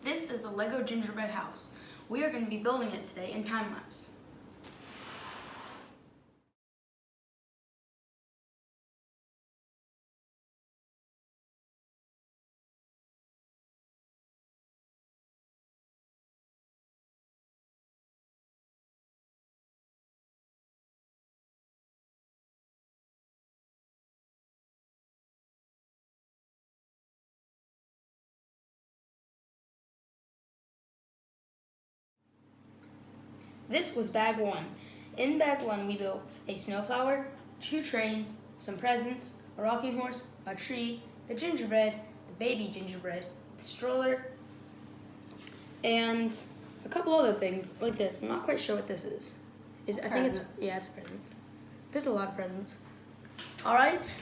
This is the Lego gingerbread house. We are going to be building it today in time lapse. This was bag one. In bag one, we built a snowplower, 2 trains, some presents, a rocking horse, a tree, the gingerbread, the baby gingerbread, the stroller, and a couple other things like this. I'm not quite sure what this is. I think it's a present. There's a lot of presents. All right,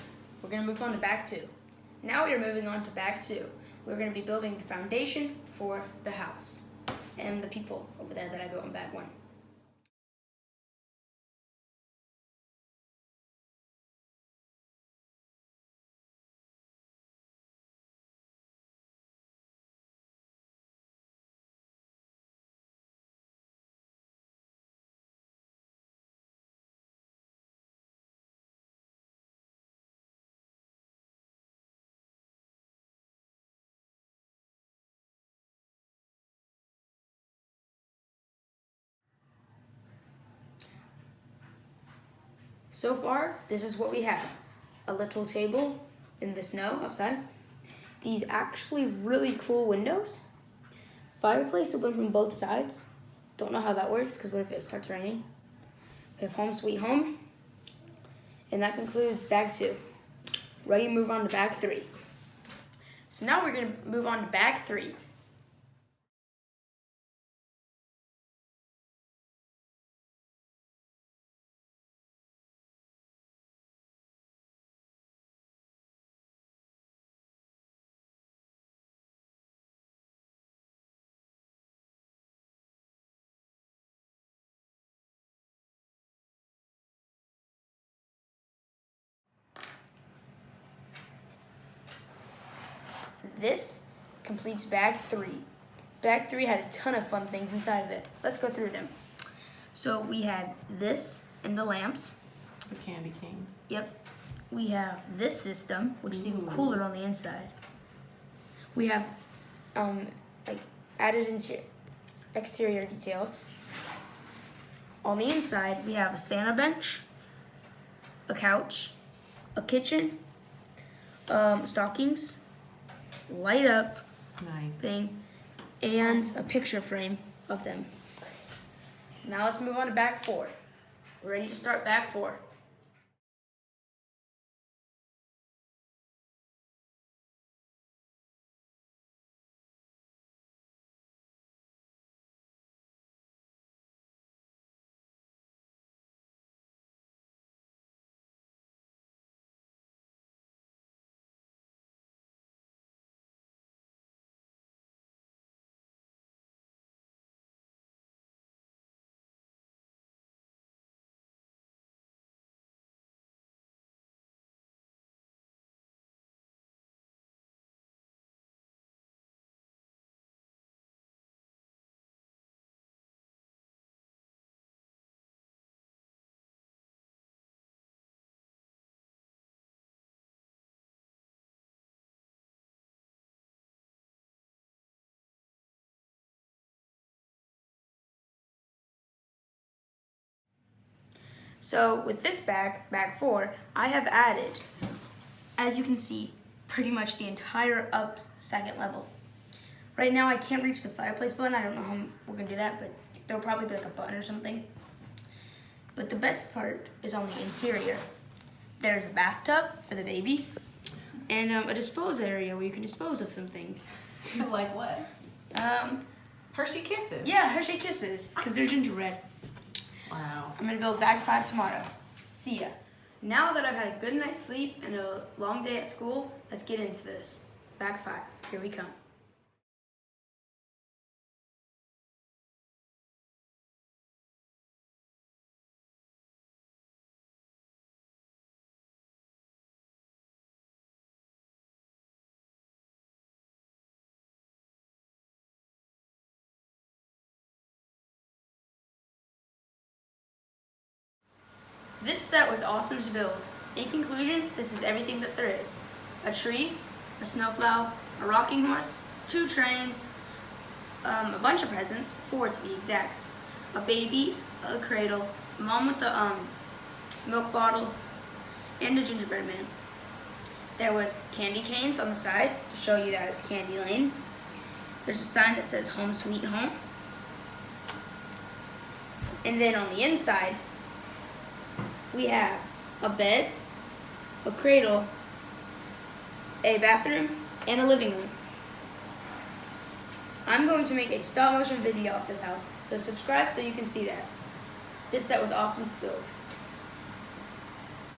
we're gonna move on to bag 2. Now we are moving on to bag 2. We're gonna be building the foundation for the house and the people over there that I built in bag 1. So far, this is what we have. A little table in the snow outside. These actually really cool windows. Fireplace open from both sides. Don't know how that works, because what if it starts raining? We have home sweet home. And that concludes bag 2. Ready to move on to bag 3. So now we're gonna move on to bag 3. This completes bag 3. Bag 3 had a ton of fun things inside of it. Let's go through them. So we had this and the lamps. The candy canes. Yep. We have this system, which is even cooler on the inside. We have like added exterior details. On the inside, we have a Santa bench, a couch, a kitchen, stockings, light up thing, and a picture frame of them. Now let's move on to bag 4. We're ready to start bag 4. So with this bag 4, I have added, as you can see, pretty much the entire up second level. Right now I can't reach the fireplace button. I don't know how we're gonna do that, but there'll probably be like a button or something. But the best part is on the interior. There's a bathtub for the baby, and a dispose area where you can dispose of some things. Like what? Hershey Kisses. Yeah, Hershey Kisses, because they're gingerbread. Wow. I'm gonna build bag 5 tomorrow. See ya. Now that I've had a good night's sleep and a long day at school, let's get into this. Bag 5, here we come. This set was awesome to build. In conclusion, this is everything that there is. A tree, a snowplow, a rocking horse, 2 trains, a bunch of presents, 4 to be exact, a baby, a cradle, a mom with the milk bottle, and a gingerbread man. There was candy canes on the side to show you that it's Candy Lane. There's a sign that says Home Sweet Home. And then on the inside, we have a bed, a cradle, a bathroom, and a living room. I'm going to make a stop motion video of this house, so subscribe so you can see that. This set was awesome to build.